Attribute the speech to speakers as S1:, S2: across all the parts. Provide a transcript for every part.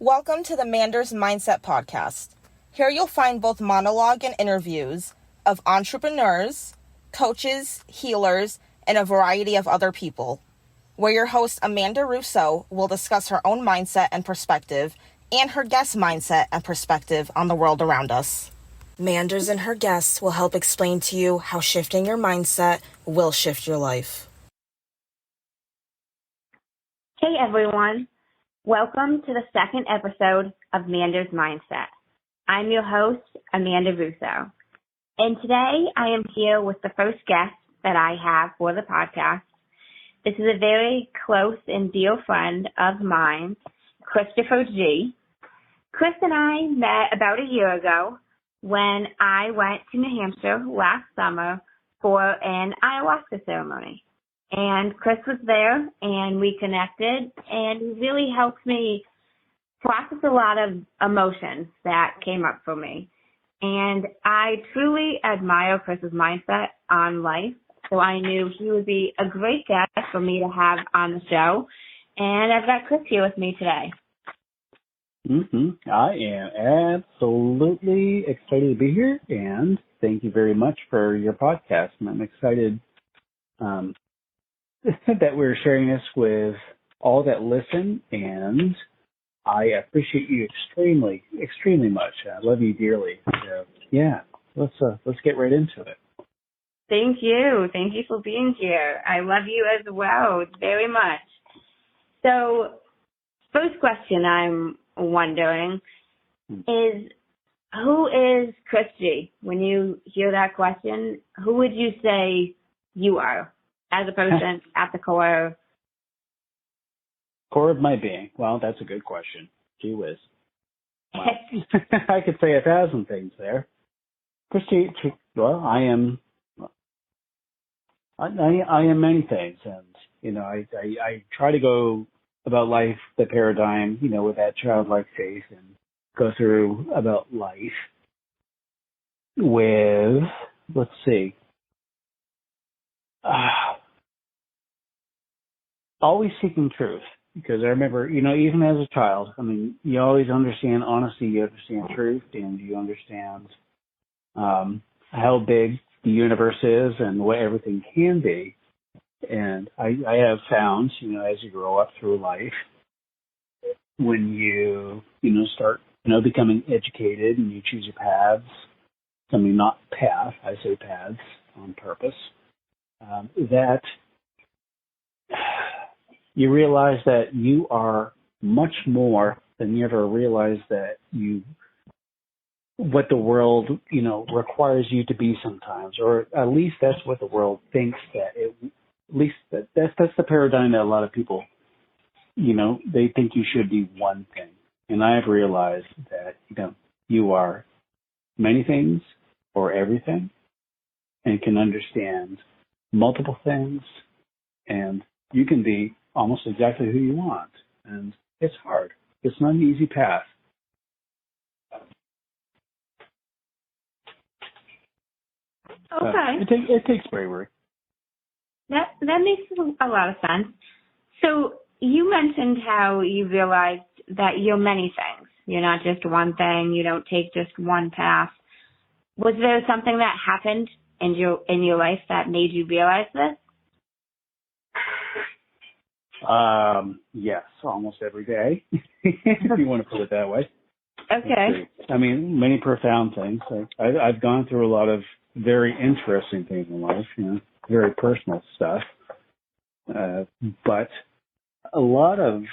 S1: Welcome to the Manders Mindset Podcast. Here you'll find both monologue and interviews of entrepreneurs, coaches, healers, and a variety of other people, where your host Amanda Russo will discuss her own mindset and perspective and her guest mindset and perspective on the world around us. Manders and her guests will help explain to you how shifting your mindset will shift your life.
S2: Hey everyone. Welcome to the second episode of Manders Mindset. I'm your host, Amanda Russo. And today I am here with the first guest that I have for the podcast. This is a very close and dear friend of mine, Christopher G. Chris and I met about a year ago when I went to New Hampshire last summer for an ayahuasca ceremony. And Chris was there, and we connected, and he really helped me process a lot of emotions that came up for me. And I truly admire Chris's mindset on life, so I knew he would be a great guest for me to have on the show. And I've got Chris here with me today.
S3: I am absolutely excited to be here, and thank you very much for your podcast. And I'm excited that we're sharing this with all that listen, and I appreciate you extremely, extremely much. I love you dearly. So, yeah, let's get right into it.
S2: Thank you. Thank you for being here. I love you as well very much. So, first question I'm wondering is, who is Chris G? When you hear that question, who would you say you are as a person at the core?
S3: Core of my being. Well, that's a good question. Gee whiz. Wow. I could say 1,000 things there. Christy, well, I am many things, and I try to go about life, the paradigm, with that childlike faith, and go through about life with, let's see, always seeking truth, because I remember, even as a child, you always understand honesty, you understand truth, and you understand how big the universe is and what everything can be. And I have found, as you grow up through life, when you, start, becoming educated and you choose your paths, not path, I say paths on purpose, that you realize that you are much more than you ever realized that what the world, requires you to be sometimes, or at least that's what the world thinks that's the paradigm that a lot of people, they think you should be one thing. And I've realized that, you are many things or everything, and can understand multiple things, and you can be almost exactly who you want. And it's hard. It's not an easy path.
S2: Okay.
S3: It takes bravery.
S2: That makes a lot of sense. So you mentioned how you realized that you're many things. You're not just one thing. You don't take just one path. Was there something that happened in your life that made you realize this?
S3: Yes, almost every day, if you want to put it that way.
S2: Okay.
S3: Many profound things. I've gone through a lot of very interesting things in life, very personal stuff. But a lot of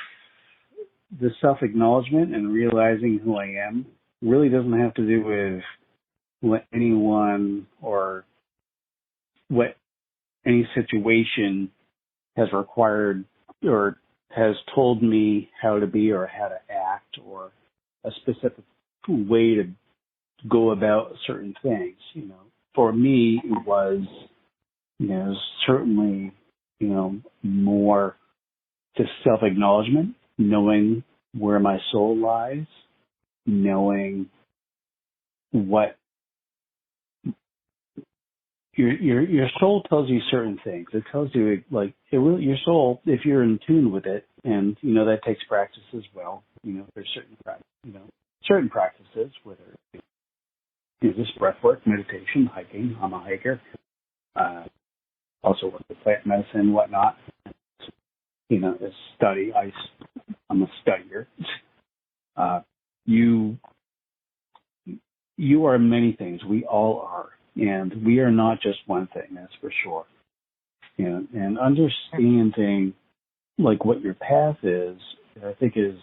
S3: the self-acknowledgement and realizing who I am really doesn't have to do with what anyone or what any situation has required or has told me how to be or how to act, or a specific way to go about certain things. For me, it was, certainly, more just self-acknowledgement, knowing where my soul lies, knowing what your soul tells you certain things. It tells you like it really your soul, if you're in tune with it, and that takes practice as well. There's certain practices, whether this breath work, meditation, hiking. I'm a hiker. Also work with plant medicine and whatnot. Study. I'm a studier. You are many things. We all are. And we are not just one thing, that's for sure. And understanding like what your path is, I think is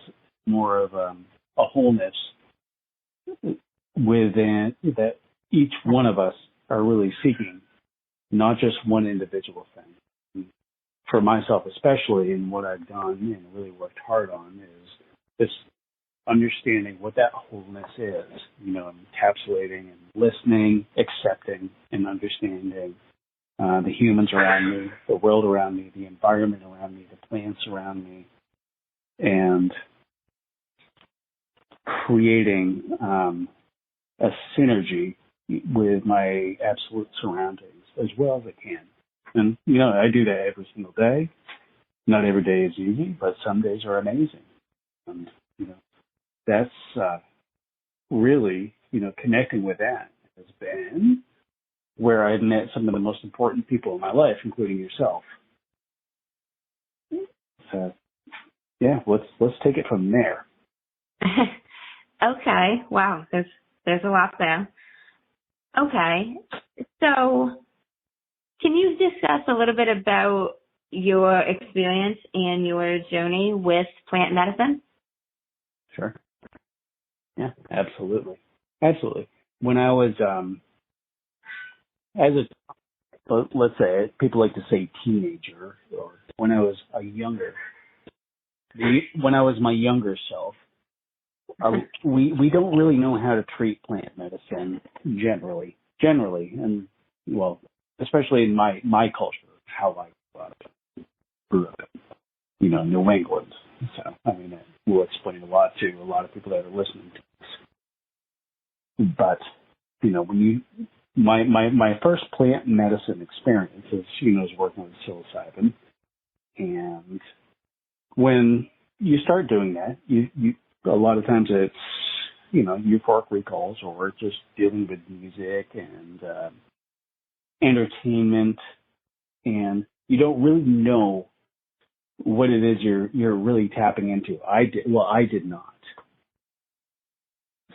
S3: more of a wholeness within that each one of us are really seeking, not just one individual thing. For myself especially, and what I've done and really worked hard on is this understanding what that wholeness is, encapsulating and listening, accepting and understanding the humans around me, the world around me, the environment around me, the plants around me, and creating a synergy with my absolute surroundings as well as I can. And, I do that every single day. Not every day is easy, but some days are amazing. And, that's really, connecting with that has been where I've met some of the most important people in my life, including yourself. So, yeah, let's take it from there.
S2: Okay. Wow. There's a lot there. Okay. So can you discuss a little bit about your experience and your journey with plant medicine?
S3: Sure. Yeah, absolutely. Absolutely. When I was, let's say, people like to say teenager, or when I was when I was my younger self, we don't really know how to treat plant medicine generally, and well, especially in my culture, how I grew up, New England. So that will explain a lot to a lot of people that are listening to this. But when my first plant medicine experience is was working with psilocybin, and when you start doing that, you a lot of times it's euphoric recalls or just dealing with music and entertainment, and you don't really know what it is you're really tapping into. I did not.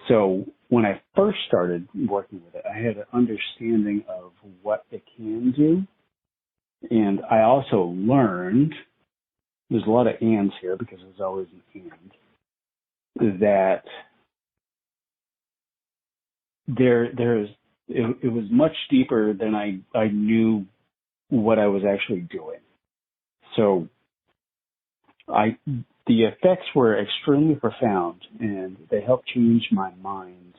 S3: So when I first started working with it, I had an understanding of what it can do, and I also learned, there's a lot of ands here because there's always an and, that it was much deeper than I knew what I was actually doing. So the effects were extremely profound, and they helped change my mind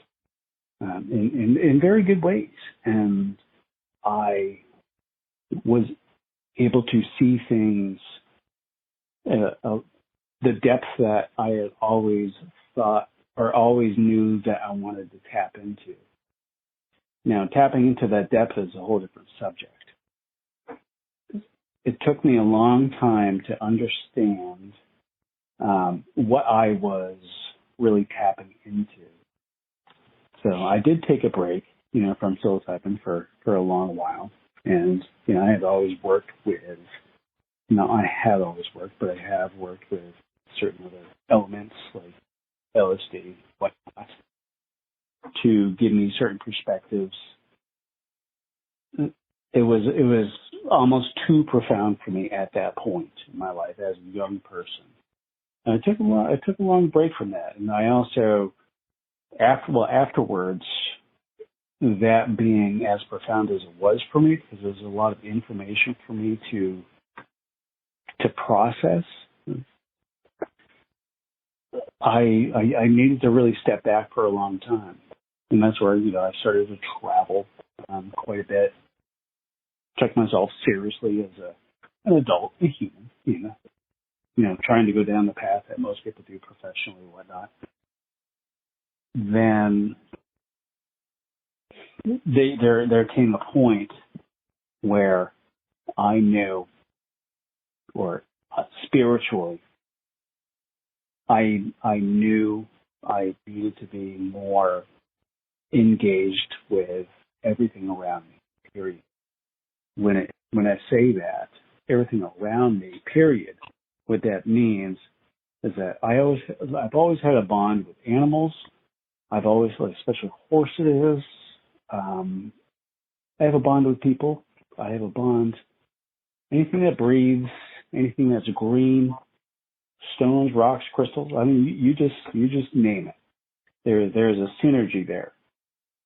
S3: in very good ways. And I was able to see things, the depth that I had always thought or always knew that I wanted to tap into. Now, tapping into that depth is a whole different subject. It took me a long time to understand what I was really tapping into. So I did take a break, from psilocybin for a long while. And, I had always worked with, I had always worked, but I have worked with certain other elements like LSD, whatnot, to give me certain perspectives. It was almost too profound for me at that point in my life as a young person. And I took a long break from that, and I also, afterwards, that being as profound as it was for me, because there's a lot of information for me to process, I needed to really step back for a long time, and that's where I started to travel quite a bit. Took myself seriously as an adult, a human, trying to go down the path that most people do professionally and whatnot. Then there came a point where I knew, or spiritually, I knew I needed to be more engaged with everything around me, period. When I say that, everything around me, period, what that means is that I've always had a bond with animals. I've always, like, especially horses. I have a bond with people. I have a bond, anything that breathes, anything that's green, stones, rocks, crystals. I mean, you just name it. There's a synergy there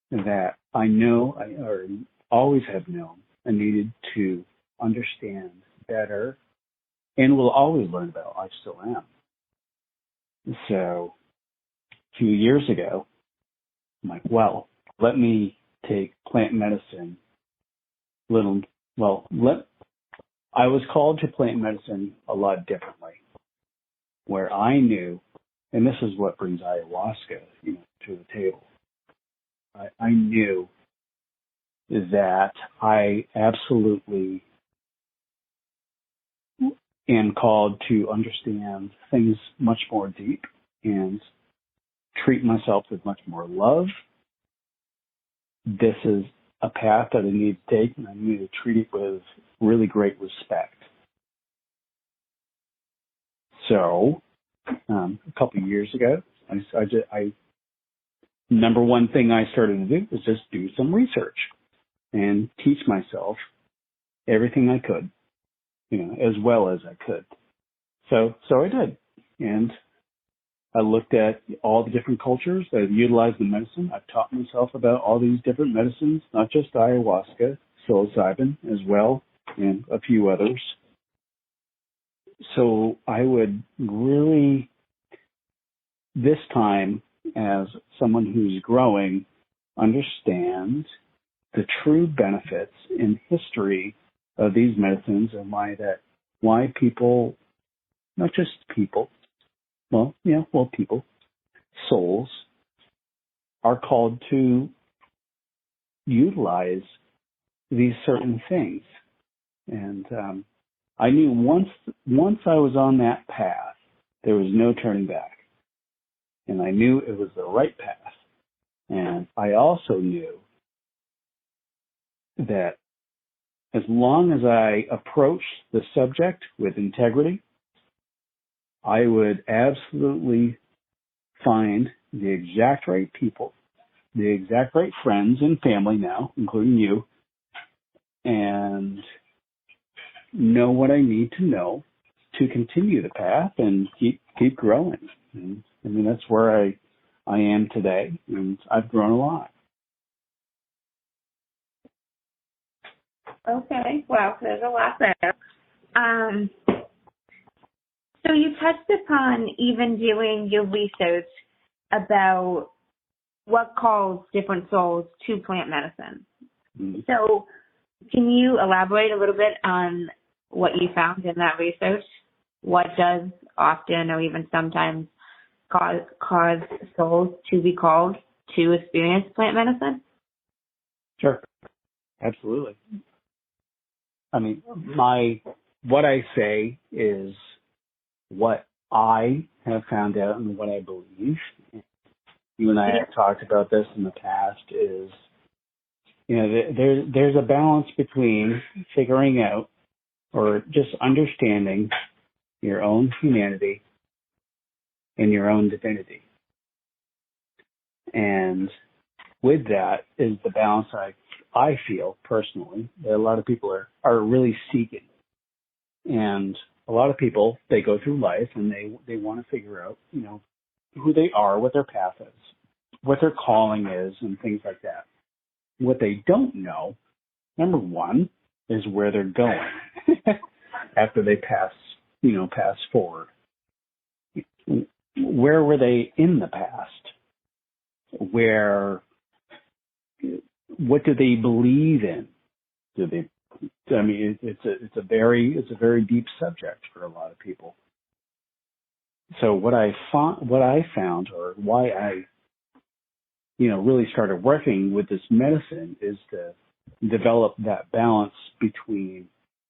S3: that I know, or always have known, I needed to understand better, and will always learn about. I still am. So a few years ago, I'm like, well, let me take plant medicine I was called to plant medicine a lot differently, where I knew, and this is what brings ayahuasca, to the table. I knew that I absolutely am called to understand things much more deep and treat myself with much more love. This is a path that I need to take, and I need to treat it with really great respect. So, a couple of years ago, number one thing I started to do was just do some research and teach myself everything I could, as well as I could. So I did. And I looked at all the different cultures that have utilized the medicine. I've taught myself about all these different medicines, not just ayahuasca, psilocybin as well, and a few others. So I would really, this time, as someone who's growing, understand the true benefits and history of these medicines, and why people, not just people, people, souls, are called to utilize these certain things. And I knew once I was on that path, there was no turning back. And I knew it was the right path. And I also knew that as long as I approached the subject with integrity, I would absolutely find the exact right people, the exact right friends and family now, including you, and know what I need to know to continue the path and keep growing. And I mean, that's where I am today, and I've grown a lot.
S2: Okay, well, there's a lot there. So you touched upon even doing your research about what calls different souls to plant medicine. Mm-hmm. So can you elaborate a little bit on what you found in that research? What does often or even sometimes cause souls to be called to experience plant medicine?
S3: Sure. Absolutely. I mean, what I say is what I have found out and what I believe. You and I have talked about this in the past. Is there's a balance between figuring out or just understanding your own humanity and your own divinity, and with that is the balance I feel personally that a lot of people are really seeking. And a lot of people, they go through life and they want to figure out, who they are, what their path is, what their calling is, and things like that. What they don't know, number one, is where they're going after they pass forward. Where were they in the past? What do they believe in? It's a very deep subject for a lot of people. So what I found, or why I, really started working with this medicine, is to develop that balance between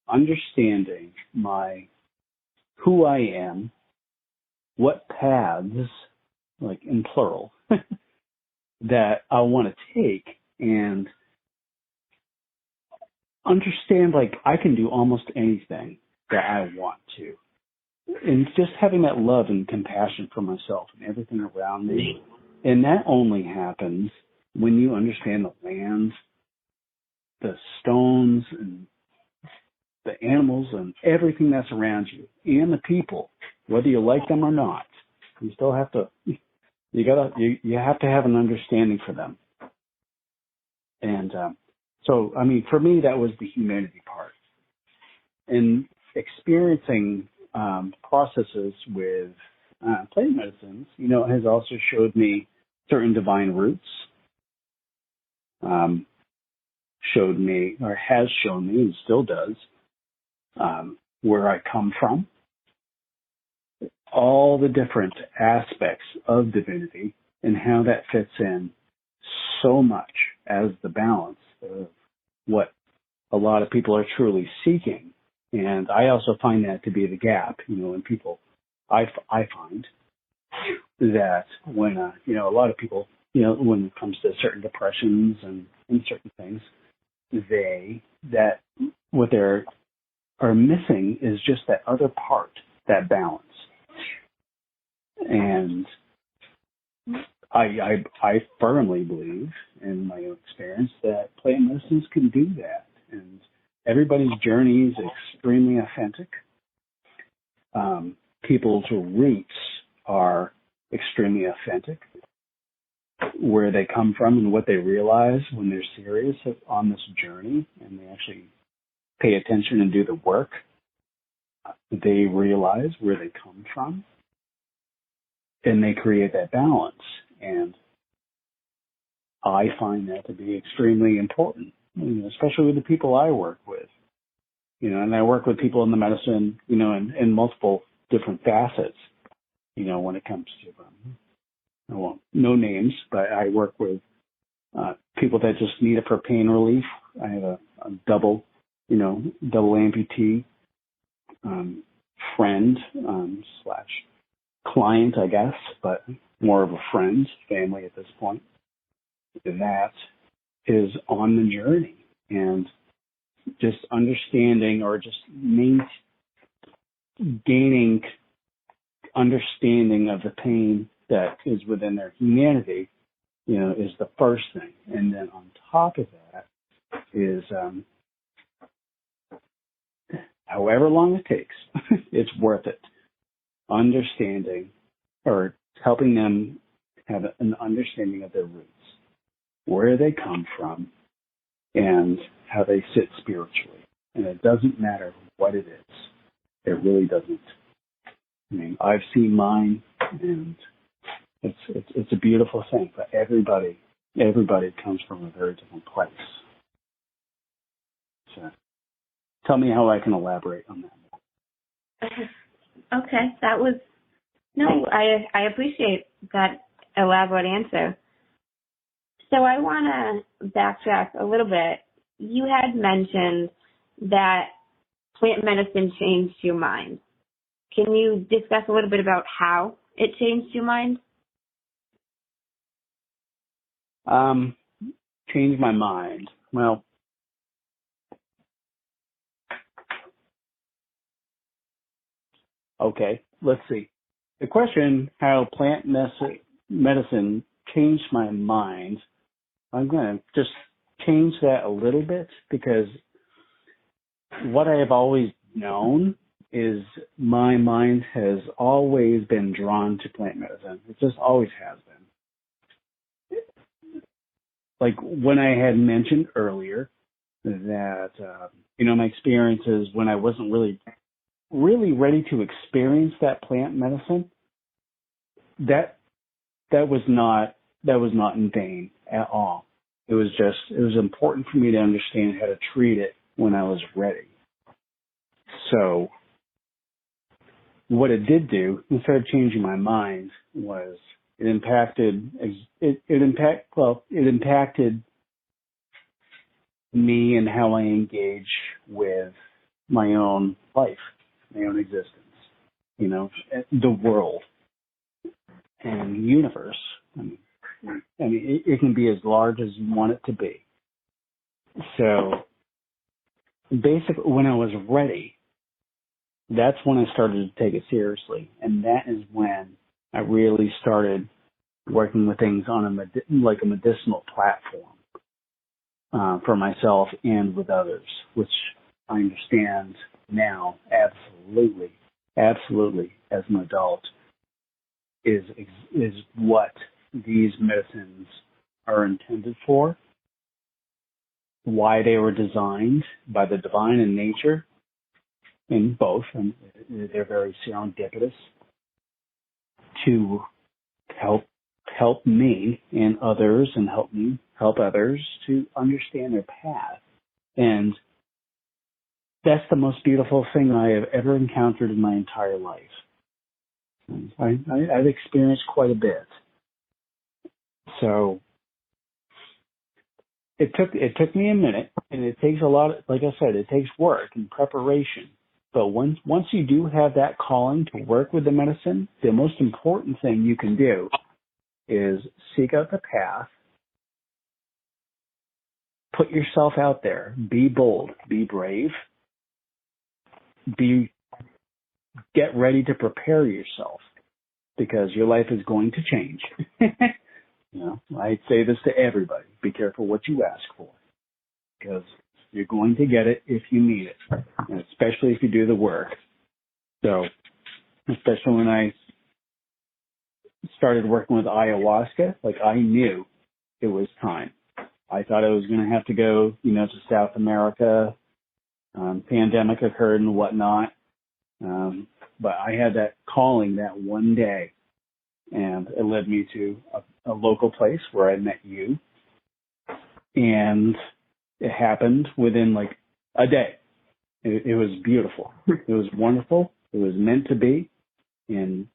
S3: understanding who I am, what paths, like in plural, that I want to take, and understand like I can do almost anything that I want to. And just having that love and compassion for myself and everything around me. And that only happens when you understand the lands, the stones, and the animals, and everything that's around you, and the people, whether you like them or not. You still have to, you have to have an understanding for them. And so, I mean, for me, that was the humanity part. And experiencing processes with plant medicines, has also showed me certain divine roots, showed me, or has shown me, and still does, where I come from, all the different aspects of divinity, and how that fits in so much as the balance of what a lot of people are truly seeking. And I also find that to be the gap, in people. I find that when, a lot of people, when it comes to certain depressions and certain things, that what they're are missing is just that other part, that balance. And I firmly believe, in my own experience, that plant medicines can do that. And everybody's journey is extremely authentic. People's roots are extremely authentic, where they come from and what they realize when they're serious on this journey and they actually pay attention and do the work. They realize where they come from and they create that balance. And I find that to be extremely important, especially with the people I work with. And I work with people in the medicine, in multiple different facets, when it comes to, I won't, no names, but I work with people that just need it for pain relief. I have a double amputee friend slash client, I guess, but more of a friend, family at this point, that is on the journey. And just understanding or just gaining understanding of the pain that is within their humanity, is the first thing. And then on top of that is however long it takes, it's worth it. Understanding or helping them have an understanding of their roots, where they come from, and how they sit spiritually. And it doesn't matter what it is. It really doesn't. I mean, I've seen mine, and it's a beautiful thing. But everybody comes from a very different place. So, tell me how I can elaborate on that.
S2: Okay, I appreciate that elaborate answer. So I want to backtrack a little bit. You had mentioned that plant medicine changed your mind. Can you discuss a little bit about how it changed your mind?
S3: Changed my mind. Well, okay, let's see. The question, how plant medicine changed my mind, I'm going to just change that a little bit, because what I have always known is my mind has always been drawn to plant medicine. It just always has been. Like when I had mentioned earlier that, my experiences when I wasn't really ready to experience that plant medicine, that was not in vain at all. It was important for me to understand how to treat it when I was ready. So what it did do, instead of changing my mind, was it impacted me and how I engage with my own life, my own existence, the world and universe. It can be as large as you want it to be. So basically, when I was ready, that's when I started to take it seriously. And that is when I really started working with things on a medicinal platform for myself and with others, which I understand now absolutely as an adult is what these medicines are intended for, why they were designed by the divine in nature, in both, and they're very serendipitous to help me and others, and help others to understand their path. And that's the most beautiful thing I have ever encountered in my entire life. I've experienced quite a bit. So it took me a minute, and it takes a lot of, like I said, it takes work and preparation. But once you do have that calling to work with the medicine, the most important thing you can do is seek out the path, put yourself out there, be bold, be brave, get ready to prepare yourself, because your life is going to change. I say this to everybody: be careful what you ask for, because you're going to get it if you need it, and especially if you do the work. So, especially when I started working with ayahuasca, I knew it was time. I thought I was going to have to go, to South America. Pandemic occurred and whatnot. But I had that calling that one day, and it led me to a local place where I met you. And it happened within a day. It was beautiful. It was wonderful. It was meant to be. And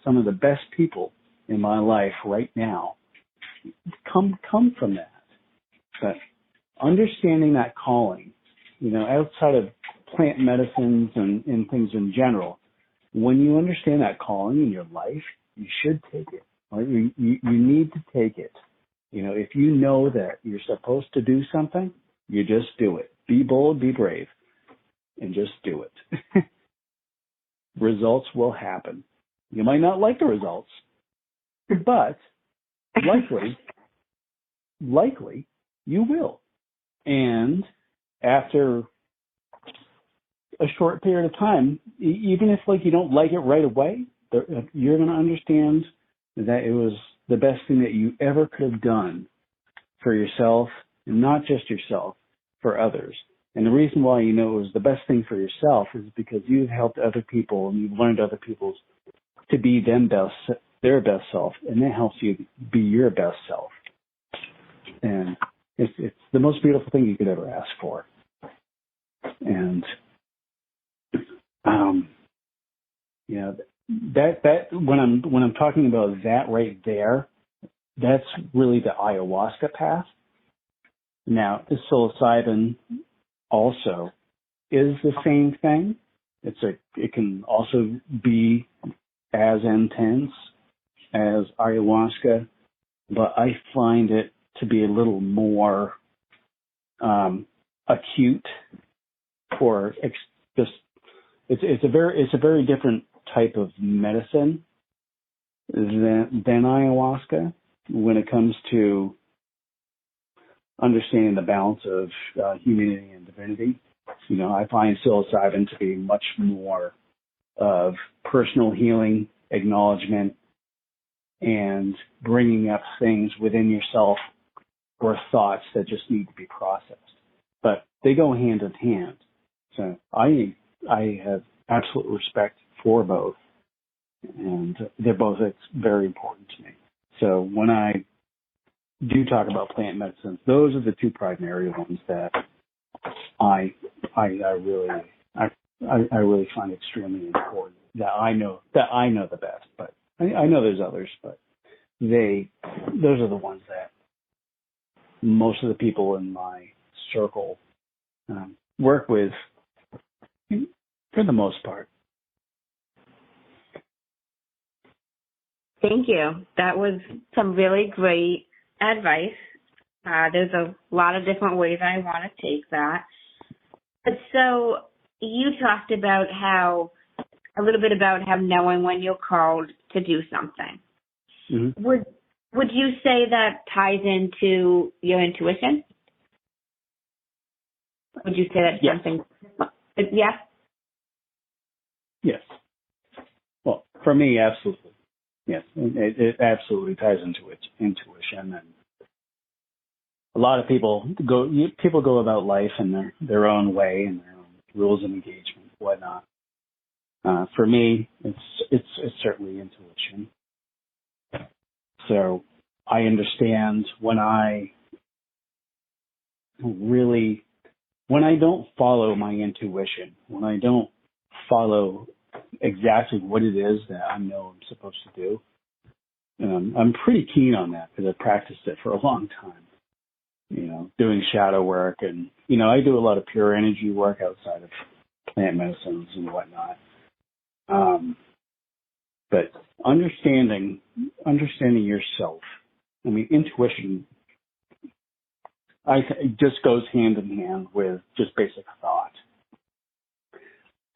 S3: some of the best people in my life right now come from that. But understanding that calling, outside of plant medicines and things in general, when you understand that calling in your life, you should take it. Right? You need to take it. If you know that you're supposed to do something, you just do it. Be bold, be brave, and just do it. Results will happen. You might not like the results, but likely you will. And after a short period of time, even if you don't like it right away, you're going to understand that it was the best thing that you ever could have done for yourself, and not just yourself, for others. And the reason why it was the best thing for yourself is because you've helped other people, and you've learned other people to be their best self, and that helps you be your best self. And it's the most beautiful thing you could ever ask for. And that when I'm talking about that right there, that's really the ayahuasca path. Now, psilocybin also is the same thing. It can also be as intense as ayahuasca, but I find it to be a little more acute, or it's a very different type of medicine than ayahuasca when it comes to understanding the balance of humanity and divinity. I find psilocybin to be much more of personal healing, acknowledgement, and bringing up things within yourself or thoughts that just need to be processed. But they go hand in hand. So I have absolute respect for both, and it's very important to me. So when I do talk about plant medicines, those are the two primary ones that I really find extremely important. That I know the best, but I know there's others, but those are the ones that most of the people in my circle work with for the most part.
S2: Thank you. That was some really great advice. There's a lot of different ways I want to take that. But so you talked about a little bit about how knowing when you're called to do something.
S3: Mm-hmm.
S2: Would you say that ties into your intuition? Would you say that's
S3: Yes.
S2: something? Yes.
S3: Yes. Well, for me, absolutely. Yes, it absolutely ties into its intuition, and a lot of people go about life in their own way and their own rules of engagement, whatnot. For me, it's certainly intuition. So I understand when I don't follow my intuition, when I don't follow exactly what it is that I know I'm supposed to do. I'm pretty keen on that because I've practiced it for a long time, doing shadow work. And, I do a lot of pure energy work outside of plant medicines and whatnot. But understanding yourself, intuition, it just goes hand in hand with just basic thought.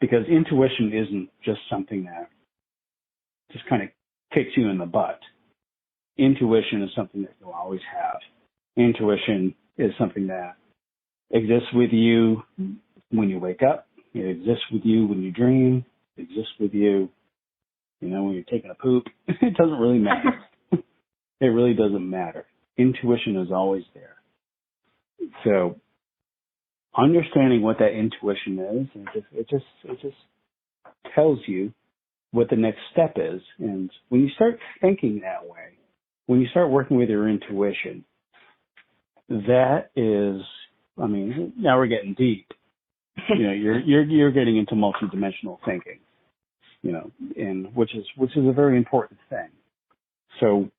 S3: Because intuition isn't just something that just kind of kicks you in the butt. Intuition is something that you'll always have. Intuition is something that exists with you when you wake up. It exists with you when you dream. It exists with you, when you're taking a poop. It doesn't really matter. It really doesn't matter. Intuition is always there. So understanding what that intuition is, it just tells you what the next step is. And when you start thinking that way, when you start working with your intuition, that is, now we're getting deep. You're getting into multidimensional thinking, and which is a very important thing. So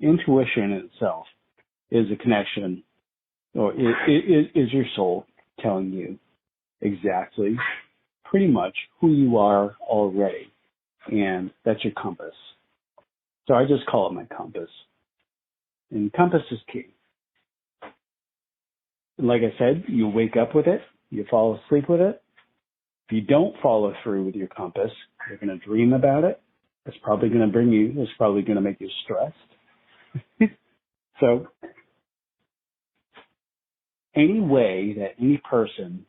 S3: intuition itself is a connection, or it is your soul telling you exactly, pretty much who you are already, and that's your compass. So I just call it my compass. And compass is key. Like I said, you wake up with it, you fall asleep with it. If you don't follow through with your compass, you're going to dream about it. It's probably going to make you stressed. So any way that any person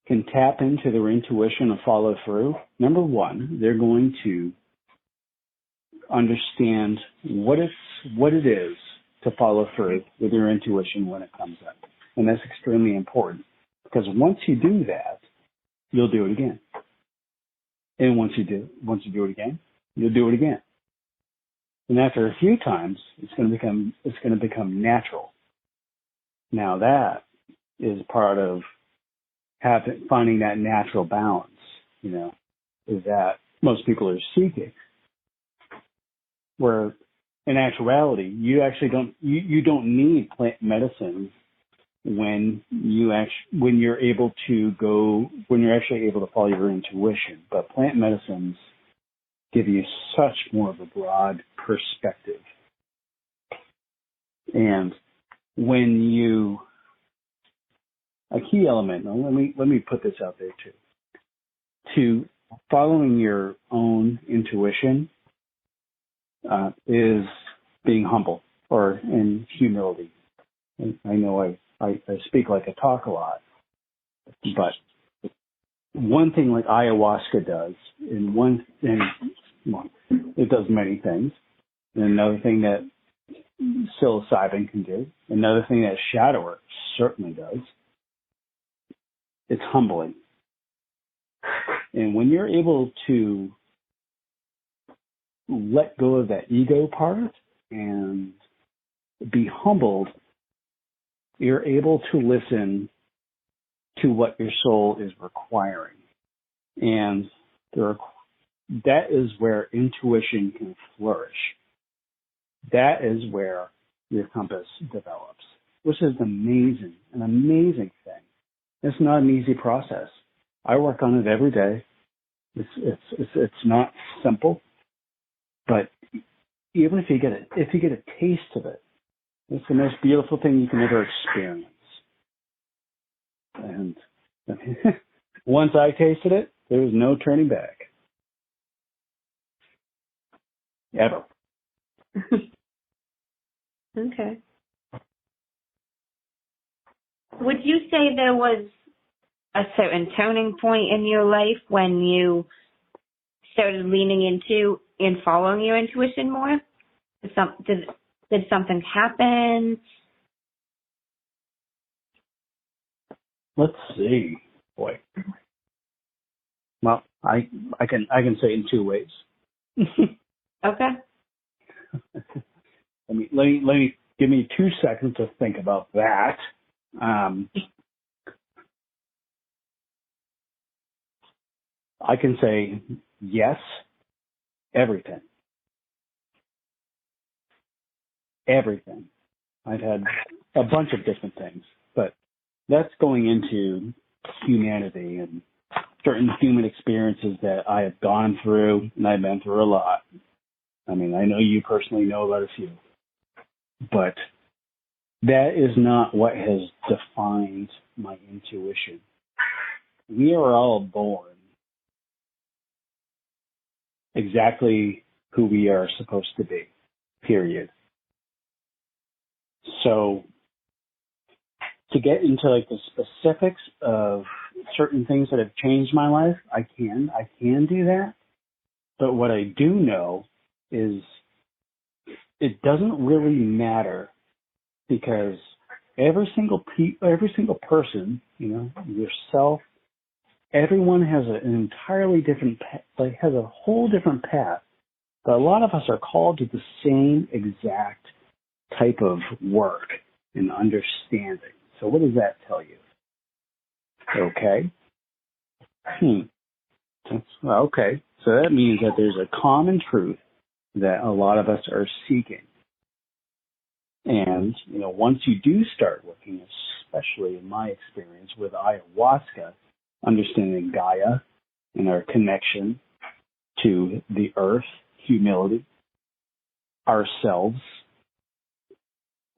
S3: can tap into their intuition and follow through, number one, they're going to understand what it is to follow through with your intuition when it comes up. And that's extremely important, because once you do that, you'll do it again. And once you do it again, you'll do it again. And after a few times, it's going to become natural. Now that is part of finding that natural balance, is that most people are seeking. Where in actuality, you actually don't need plant medicine when you're actually able to follow your intuition. But plant medicines give you such more of a broad perspective. And a key element, now let me put this out there too, to following your own intuition is being humble or in humility. And I know I speak like I talk a lot, but one thing like ayahuasca does, it does many things. And another thing that psilocybin can do, another thing that shadow work certainly does, it's humbling. And when you're able to let go of that ego part and be humbled, you're able to listen to what your soul is requiring. And that is where intuition can flourish. That is where your compass develops. which is an amazing thing. It's not an easy process. I work on it every day. It's not simple, but even if you get a taste of it, it's the most beautiful thing you can ever experience. And once I tasted it, there was no turning back. Ever.
S2: Okay. Would you say there was a certain turning point in your life when you started leaning into and following your intuition more? Did something happen?
S3: Let's see. Boy. Well, I can say it in two ways.
S2: Okay.
S3: Let me give me 2 seconds to think about that. I can say yes, everything. Everything. I've had a bunch of different things, but that's going into humanity and certain human experiences that I have gone through, and I've been through a lot. I mean, I know you personally know about a few, but that is not what has defined my intuition. We are all born exactly who we are supposed to be, period. So to get into like the specifics of certain things that have changed my life, I can do that. But what I do know is it doesn't really matter, because every single person, yourself, everyone has an entirely different, has a whole different path. But a lot of us are called to the same exact type of work and understanding. So what does that tell you? Okay. Okay. So that means that there's a common truth that a lot of us are seeking. And, once you do start working, especially in my experience with ayahuasca, understanding Gaia and our connection to the earth, humility, ourselves,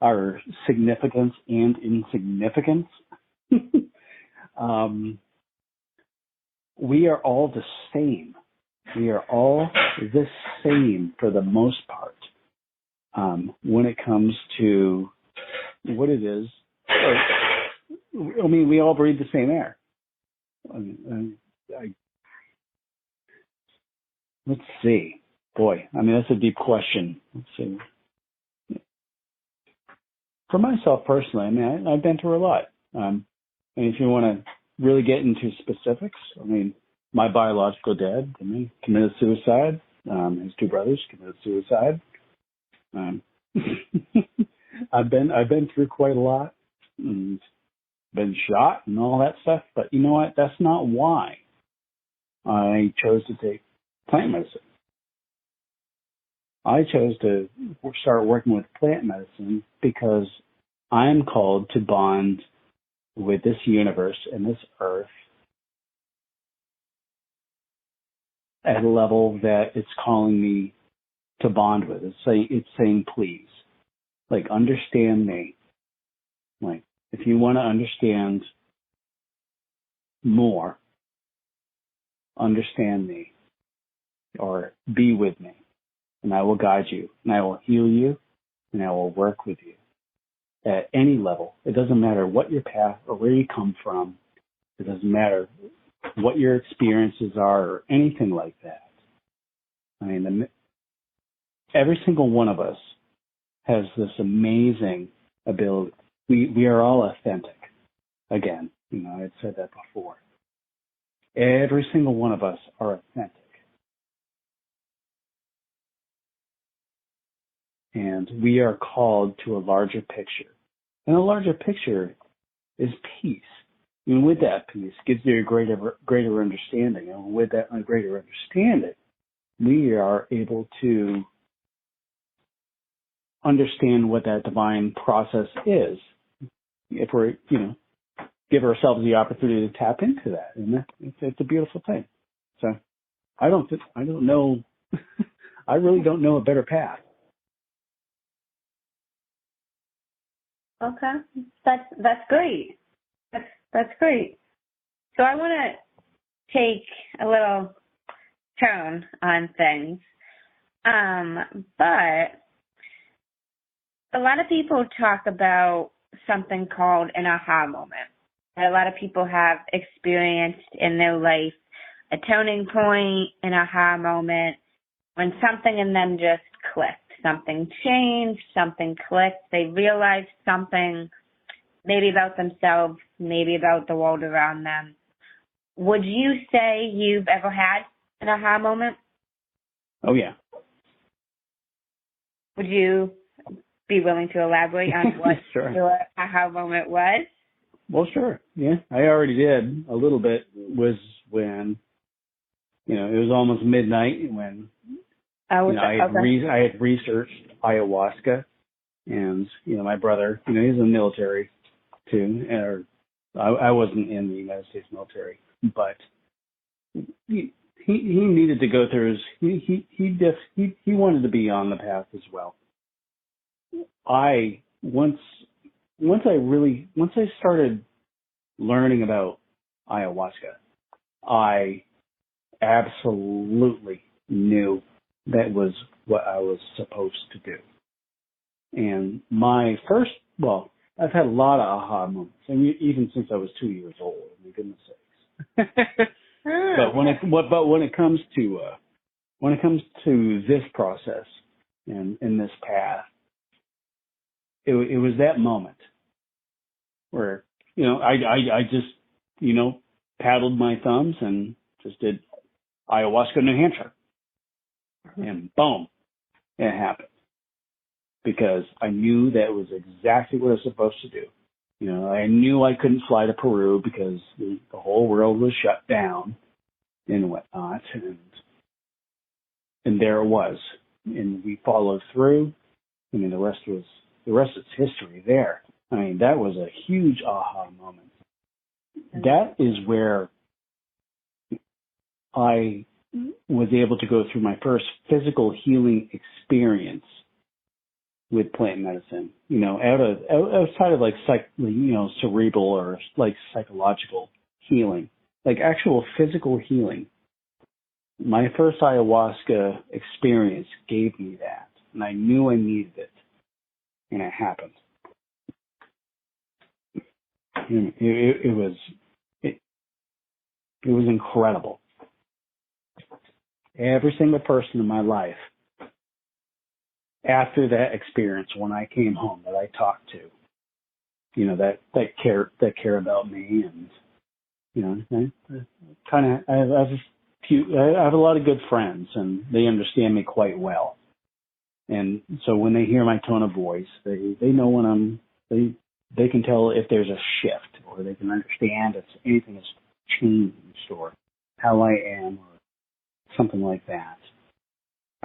S3: our significance and insignificance, we are all the same. We are all the same for the most part. When it comes to what it is, we all breathe the same air. Let's see. Boy, that's a deep question. Let's see. For myself personally, I've been through a lot. And if you want to really get into specifics, my biological dad committed suicide. His two brothers committed suicide. I've been through quite a lot, and been shot and all that stuff. But you know what? That's not why I chose to take plant medicine. I chose to start working with plant medicine because I'm called to bond with this universe and this earth at a level that it's calling me to bond with. It's saying please, understand me. If you want to understand more, understand me or be with me, and I will guide you, and I will heal you, and I will work with you at any level. It doesn't matter what your path or where you come from. It doesn't matter what your experiences are or anything like that. Every single one of us has this amazing ability. We are all authentic. Again, I had said that before. Every single one of us are authentic. And we are called to a larger picture. And the larger picture is peace. With that peace gives you a greater understanding. And with that greater understanding, we are able to understand what that divine process is if we're, give ourselves the opportunity to tap into that. And it's a beautiful thing. So I don't know. I really don't know a better path.
S2: Okay. That's great. That's great. So I want to take a little tone on things. But a lot of people talk about something called an aha moment. A lot of people have experienced in their life a turning point, an aha moment, when something in them just clicked. Something changed, something clicked. They realized something, maybe about themselves, maybe about the world around them. Would you say you've ever had an aha moment?
S3: Oh, yeah.
S2: Would you be willing to elaborate on what
S3: Sure.
S2: your aha moment was?
S3: Well, sure. Yeah, I already did a little bit. Was when, it was almost midnight when I had researched ayahuasca, and my brother, he's in the military too, or I wasn't in the United States military, but he needed to go through he wanted to be on the path as well. Once I started learning about ayahuasca, I absolutely knew that was what I was supposed to do. And I've had a lot of aha moments, and even since I was 2 years old. My goodness sakes. But when it comes to this process and in this path, it was that moment where I just paddled my thumbs and just did ayahuasca, New Hampshire, and boom, it happened, because I knew that was exactly what I was supposed to do. I knew I couldn't fly to Peru because the whole world was shut down and whatnot, and there it was, and we followed through. I mean, the rest is history there. I mean, that was a huge aha moment. That is where I was able to go through my first physical healing experience with plant medicine, outside of like cerebral or like psychological healing, like actual physical healing. My first ayahuasca experience gave me that, and I knew I needed it, and it happened. It was incredible. Every single person in my life, after that experience, when I came home, that I talked to, that care about me, and I have a lot of good friends, and they understand me quite well. And so when they hear my tone of voice, they know when they can tell if there's a shift, or they can understand if anything has changed or how I am, or something like that.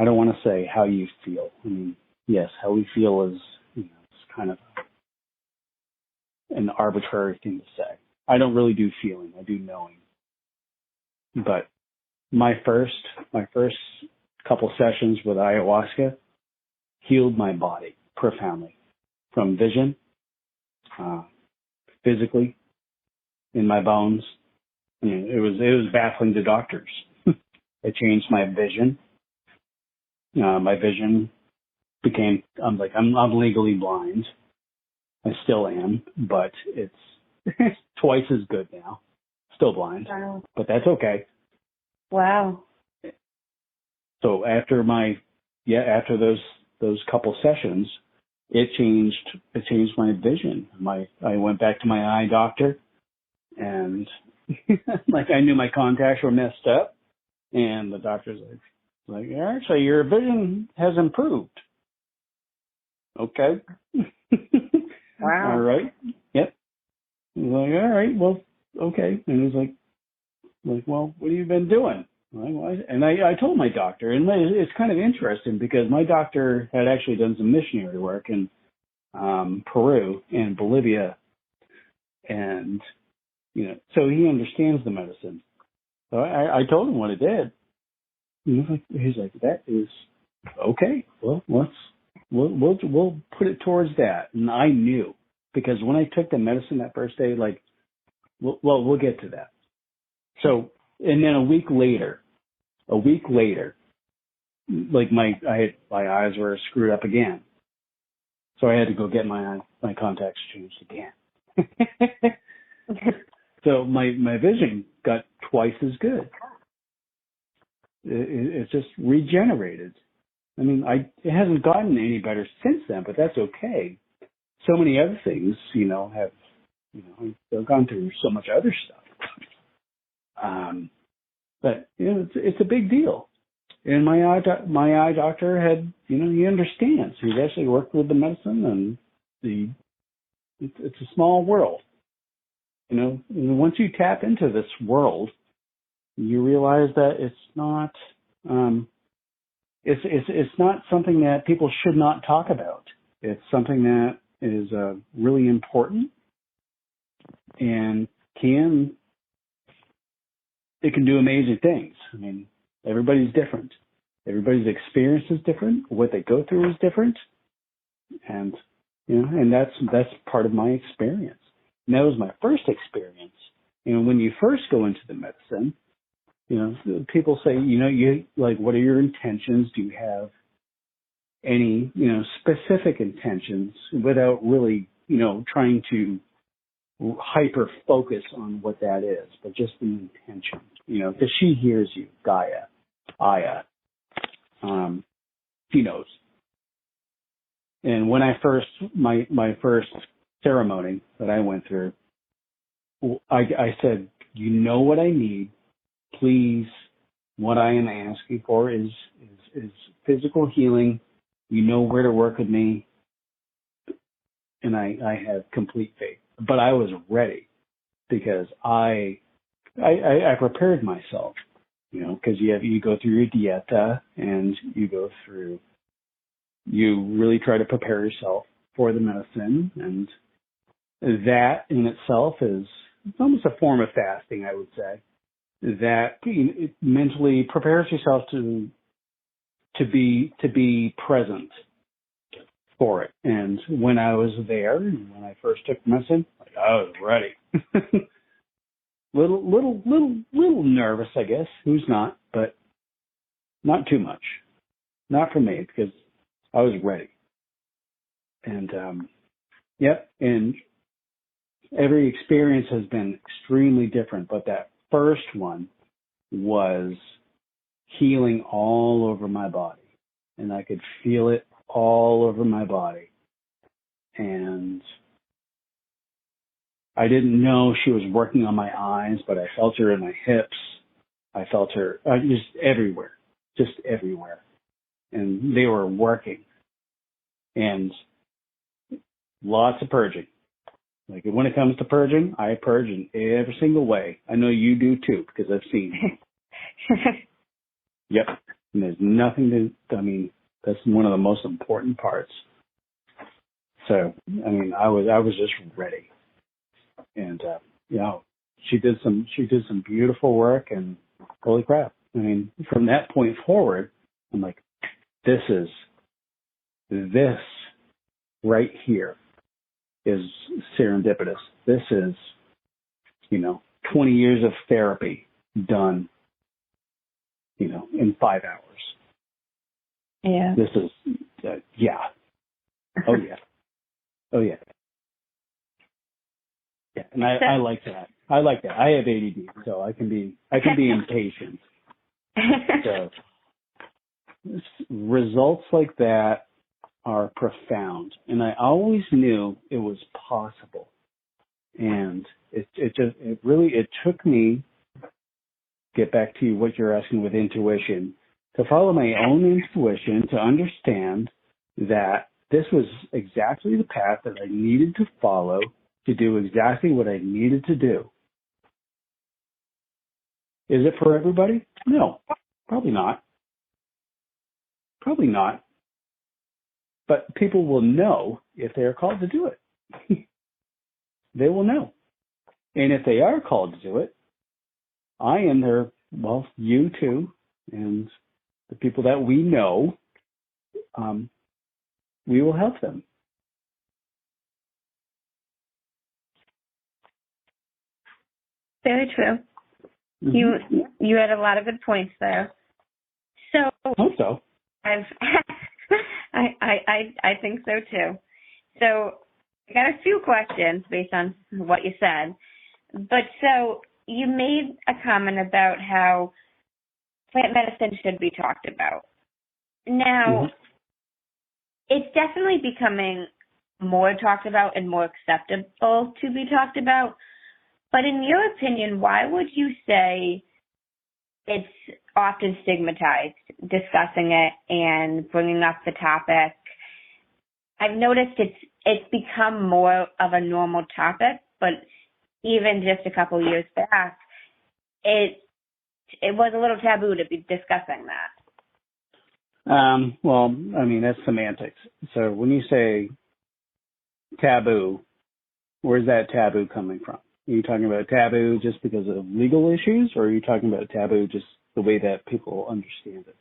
S3: I don't want to say how you feel. I mean, yes, how we feel is, it's kind of an arbitrary thing to say. I don't really do feeling. I do knowing. But my first couple sessions with ayahuasca healed my body profoundly, from vision, physically, in my bones. I mean, it was baffling to doctors. It changed my vision. My vision became, I'm legally blind. I still am, but it's twice as good now. Still blind,
S2: Wow.
S3: but that's okay.
S2: Wow.
S3: So after those couple sessions, it changed my vision. I went back to my eye doctor, and I knew my contacts were messed up, and the doctor's like, actually, your vision has improved. Okay.
S2: Wow.
S3: All right. Yep. He's like, all right, well, okay. And he's like, well, what have you been doing? And I told my doctor, and it's kind of interesting because my doctor had actually done some missionary work in Peru and Bolivia And, so he understands the medicine. So I told him what it did. He's like, that is okay. Well, we'll put it towards that. And I knew, because when I took the medicine that first day, we'll get to that. So, and then a week later, like my eyes were screwed up again. So I had to go get my contacts changed again. So my vision got twice as good. It's just regenerated. I mean, it hasn't gotten any better since then, but that's okay. So many other things, have, I've gone through so much other stuff. But, it's a big deal. And my eye doctor had, he understands. He's actually worked with the medicine, and it's a small world. And once you tap into this world, you realize that it's not, it's not something that people should not talk about. It's something that is really important, and it can do amazing things. I mean, everybody's different. Everybody's experience is different. What they go through is different. And, and that's part of my experience. And that was my first experience. When you first go into the medicine, people say, you what are your intentions? Do you have any, specific intentions, without really, trying to hyper focus on what that is, but just the intention, because she hears you, Aya, she knows. And when I first, my first ceremony that I went through, I said, what I need, please. What I am asking for is physical healing. You know where to work with me. And I have complete faith. But I was ready, because I prepared myself, because you go through your dieta, and you really try to prepare yourself for the medicine, and that in itself is almost a form of fasting, I would say. That it mentally prepares yourself to be present for it. And when I was there, when I first took medicine, I was ready. little nervous, I guess. Who's not? But not too much. Not for me, because I was ready. And yep. And every experience has been extremely different, but that first one was healing all over my body, and I could feel it all over my body. And I didn't know she was working on my eyes, but I felt her in my hips. I felt her just everywhere. And they were working. And lots of purging. Like, when it comes to purging, I purge in every single way. I know you do too, because I've seen it. Yep. And there's nothing that's one of the most important parts. So, I was just ready. And, she did some beautiful work, and holy crap. From that point forward, I'm like, this right here is serendipitous. This is, 20 years of therapy done, in 5 hours.
S2: Yeah.
S3: This is, yeah. Oh, yeah. Oh, yeah. Yeah. And I like that. I have ADD, so I can be impatient. So results like that are profound. And I always knew it was possible. And it took me, get back to what you're asking with intuition, to follow my own intuition, to understand that this was exactly the path that I needed to follow to do exactly what I needed to do. Is it for everybody? No, probably not. Probably not. But people will know if they are called to do it. They will know. And if they are called to do it, I and their, well, you too, and the people that we know, we will help them.
S2: Very true.
S3: Mm-hmm.
S2: You had a lot of good points there. So
S3: I hope so.
S2: I think so too. So I got a few questions based on what you said. But so you made a comment about how plant medicine should be talked about. Now, it's definitely becoming more talked about and more acceptable to be talked about. But in your opinion, why would you say it's often stigmatized, discussing it and bringing up the topic? I've noticed it's become more of a normal topic, but even just a couple years back, it was a little taboo to be discussing that.
S3: Well, I mean, that's semantics. So when you say taboo, where's that taboo coming from? Are you talking about taboo just because of legal issues, or are you talking about taboo just the way that people understand it?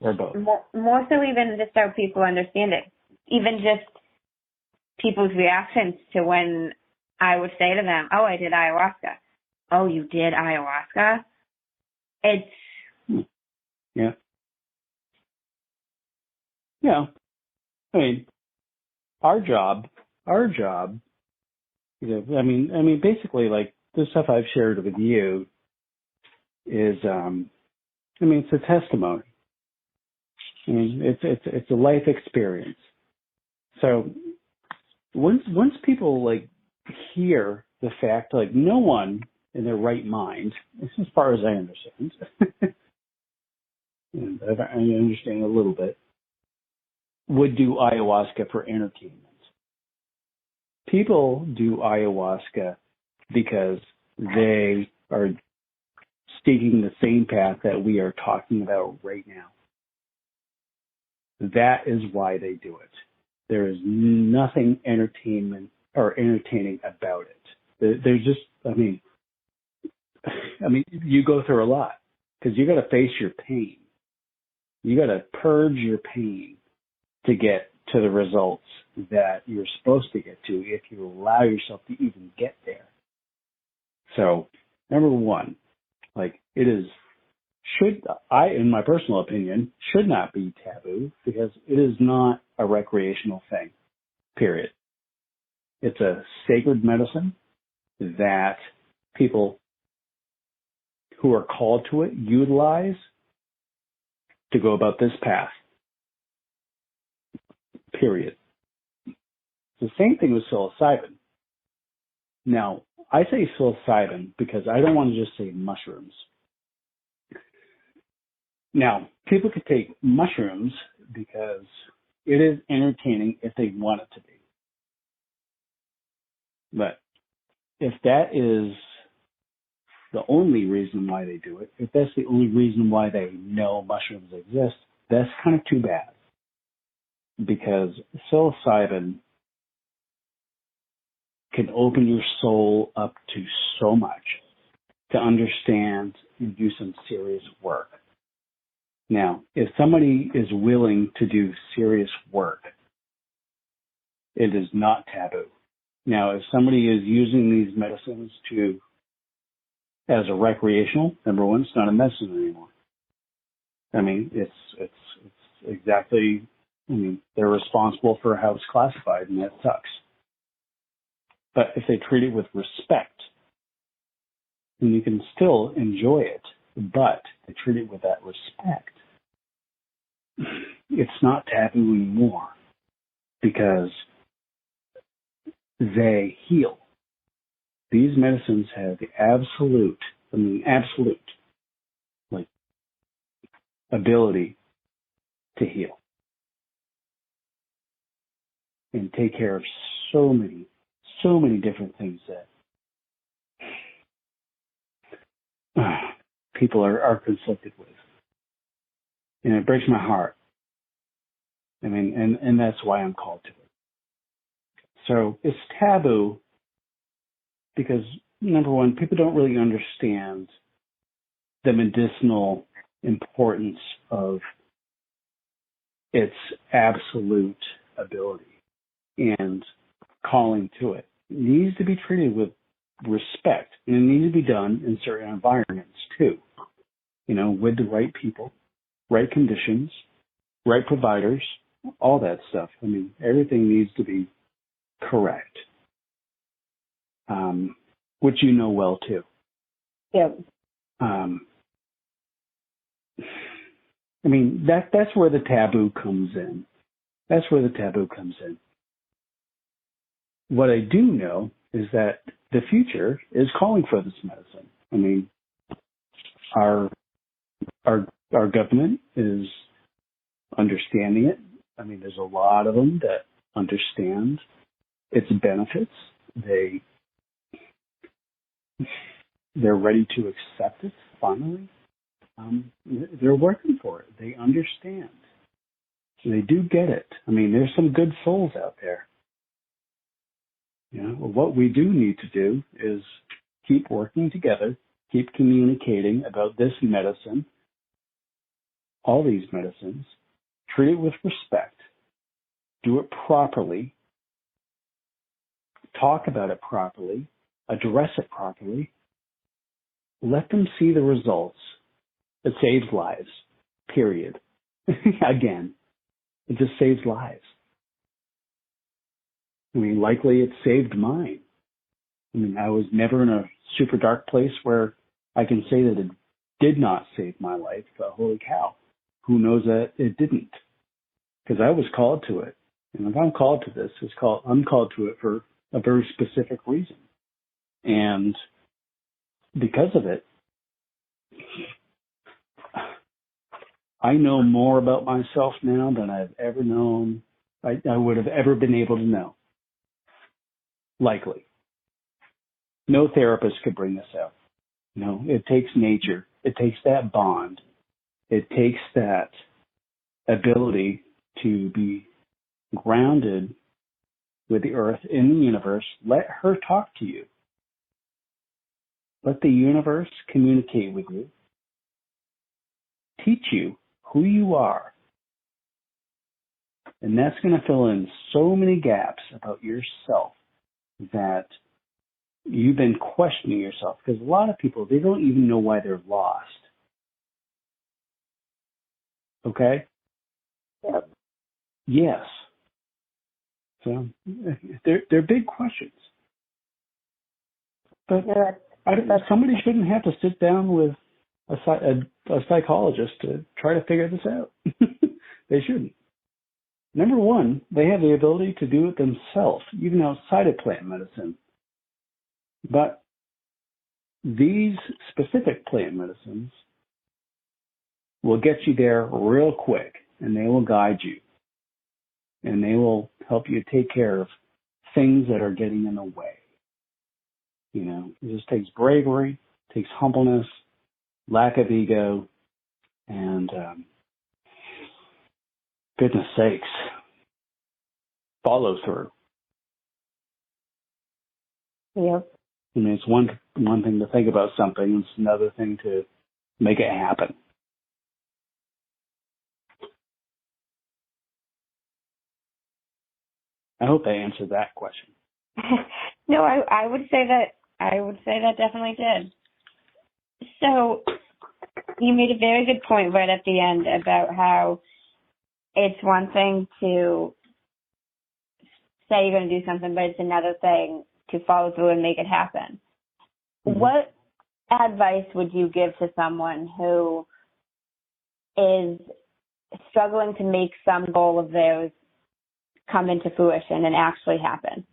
S3: Or both?
S2: More so even just how people understand it. Even just people's reactions to when I would say to them, oh, I did ayahuasca. Oh, you did ayahuasca?
S3: Yeah. Yeah. I mean, our job, I mean, basically, like, the stuff I've shared with you is, it's a testimony. I mean, it's a life experience. So once people, like, hear the fact, like, no one in their right mind, as far as I understand, and I understand a little bit, would do ayahuasca for entertainment. People do ayahuasca because they are staking the same path that we are talking about right now. That is why they do it. There is nothing entertaining about it. There's just, I mean, you go through a lot because you got to face your pain. You got to purge your pain to get to the results that you're supposed to get to if you allow yourself to even get there. So, number one, like, in my personal opinion, should not be taboo because it is not a recreational thing, period. It's a sacred medicine that people who are called to it utilize to go about this path, period. The same thing with psilocybin. Now, I say psilocybin because I don't want to just say mushrooms. Now, people could take mushrooms because it is entertaining if they want it to be. But if that is the only reason why they do it, if that's the only reason why they know mushrooms exist, that's kind of too bad. Because psilocybin can open your soul up to so much to understand and do some serious work. Now, if somebody is willing to do serious work, it is not taboo. Now, if somebody is using these medicines as a recreational, number one, it's not a medicine anymore. I mean, it's exactly, they're responsible for how it's classified, and that sucks. But if they treat it with respect, then you can still enjoy it, but they treat it with that respect. It's not taboo anymore because they heal. These medicines have the absolute, like, ability to heal and take care of so many different things that people are conflicted with. And it breaks my heart. And that's why I'm called to it. So it's taboo because, number one, people don't really understand the medicinal importance of its absolute ability and calling to it. It needs to be treated with respect, and it needs to be done in certain environments too. With the right people, right conditions, right providers, all that stuff. Everything needs to be correct, which you know well too.
S2: Yep.
S3: That's where the taboo comes in. That's where the taboo comes in. What I do know is that the future is calling for this medicine. Our government is understanding it. There's a lot of them that understand its benefits. They're ready to accept it finally. They're working for it. They understand. They do get it. There's some good souls out there. What we do need to do is keep working together, keep communicating about this medicine, all these medicines, treat it with respect, do it properly, talk about it properly, address it properly, let them see the results. It saves lives, period. Again, it just saves lives. Likely it saved mine. I was never in a super dark place where I can say that it did not save my life, but holy cow, who knows that it didn't? Because I was called to it. And if I'm called to this, I'm called to it for a very specific reason. And because of it, I know more about myself now than I've ever known, I would have ever been able to know. Likely. No therapist could bring this out. It takes nature. It takes that bond. It takes that ability to be grounded with the earth in the universe. Let her talk to you. Let the universe communicate with you. Teach you who you are. And that's going to fill in so many gaps about yourself that you've been questioning yourself. Because a lot of people, they don't even know why they're lost. Okay?
S2: Yep.
S3: Yes. So they're big questions. But somebody shouldn't have to sit down with a psychologist to try to figure this out. They shouldn't. Number one, they have the ability to do it themselves, even outside of plant medicine. But these specific plant medicines will get you there real quick, and they will guide you. And they will help you take care of things that are getting in the way. It just takes bravery, takes humbleness, lack of ego, and goodness sakes, follow through.
S2: Yep.
S3: It's one thing to think about something, it's another thing to make it happen. I hope I answered that question.
S2: No, I would say that definitely did. So you made a very good point right at the end about how it's one thing to say you're going to do something, but it's another thing to follow through and make it happen. Mm-hmm. What advice would you give to someone who is struggling to make some goal of theirs come into fruition and actually happen?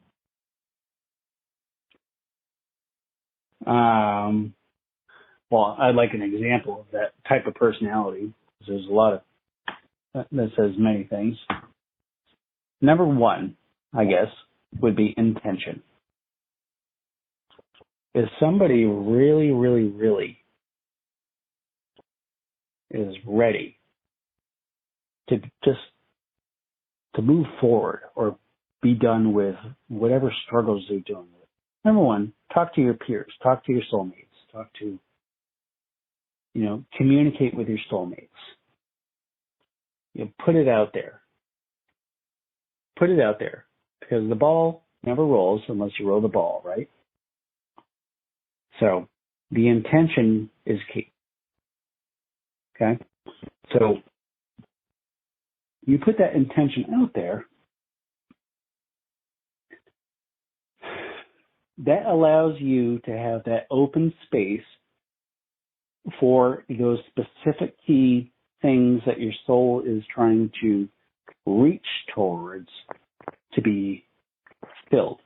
S3: Well, I'd like an example of that type of personality. There's a lot of that says many things. Number one, I guess, would be intention. If somebody really, really, really is ready to move forward or be done with whatever struggles they're dealing with. Number one, talk to your peers, talk to your soulmates, talk to, communicate with your soulmates. Put it out there. Put it out there, because the ball never rolls unless you roll the ball, right? So the intention is key. Okay? So you put that intention out there, that allows you to have that open space for those specific key things that your soul is trying to reach towards to be filled.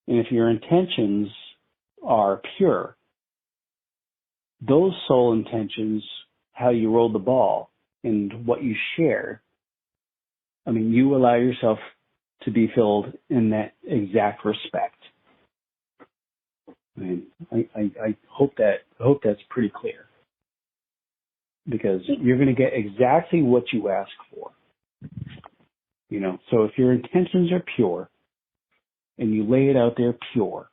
S3: And if your intentions are pure, those soul intentions, how you roll the ball and what you share, you allow yourself to be filled in that exact respect. I hope that's pretty clear, because you're going to get exactly what you ask for. So if your intentions are pure and you lay it out there pure,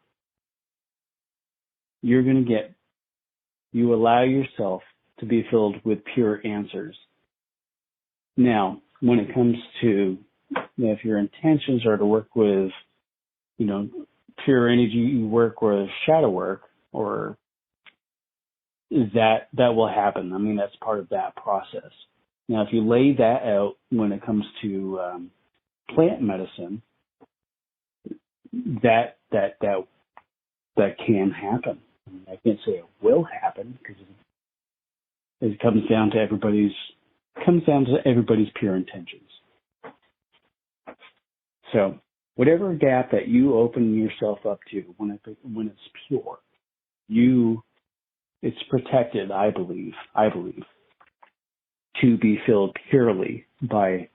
S3: you allow yourself to be filled with pure answers. Now, when it comes to, if your intentions are to work with, pure energy, you work with shadow work, or that will happen. That's part of that process. Now, if you lay that out when it comes to plant medicine, that can happen. I can't say it will happen, because it comes down to everybody's pure intentions. So whatever gap that you open yourself up to when it's pure, it's protected, I believe, to be filled purely by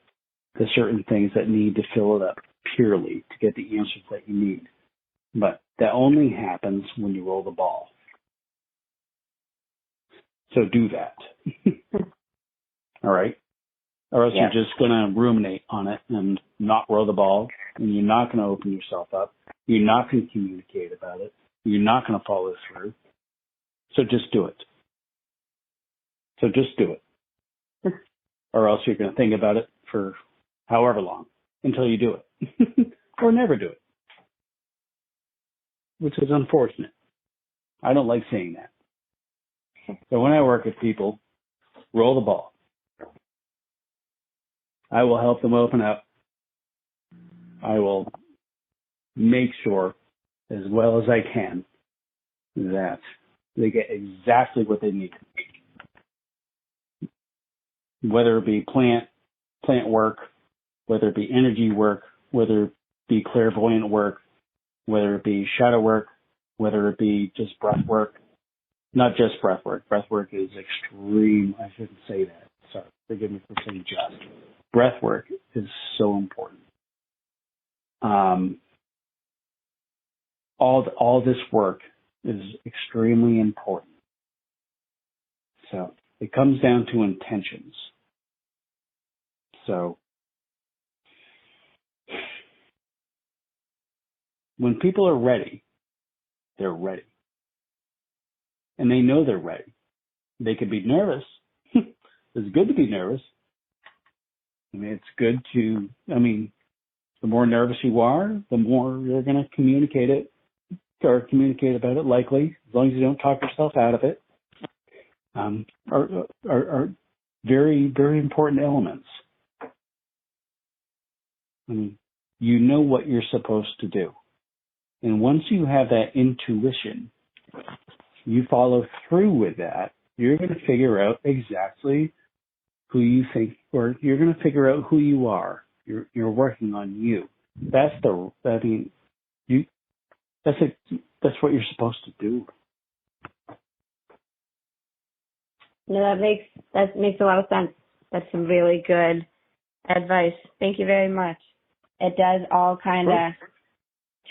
S3: the certain things that need to fill it up purely to get the answers that you need. But that only happens when you roll the ball. So do that. All right? Or else you're just going to ruminate on it and not roll the ball, and you're not going to open yourself up. You're not going to communicate about it. You're not going to follow through. So just do it. Or else you're going to think about it for however long until you do it. Or never do it. Which is unfortunate. I don't like saying that. So when I work with people, roll the ball. I will help them open up. I will make sure, as well as I can, that they get exactly what they need. Whether it be plant work, whether it be energy work, whether it be clairvoyant work, whether it be shadow work, whether it be just breath work. Not just breath work. Breath work is extreme. I shouldn't say that. Sorry. Forgive me for saying just. Breath work is so important. All this work is extremely important. So it comes down to intentions. So when people are ready, they're ready. And they know they're ready. They could be nervous. It's good to be nervous. It's good to, the more nervous you are, the more you're going to communicate about it, likely, as long as you don't talk yourself out of it, are very, very important elements. You know what you're supposed to do. And once you have that intuition, you follow through with that, you're going to figure out exactly who you think, or you're going to figure out who you are. You're working on you. That's what you're supposed to do.
S2: No, that makes a lot of sense. That's some really good advice. Thank you very much. It does all kind of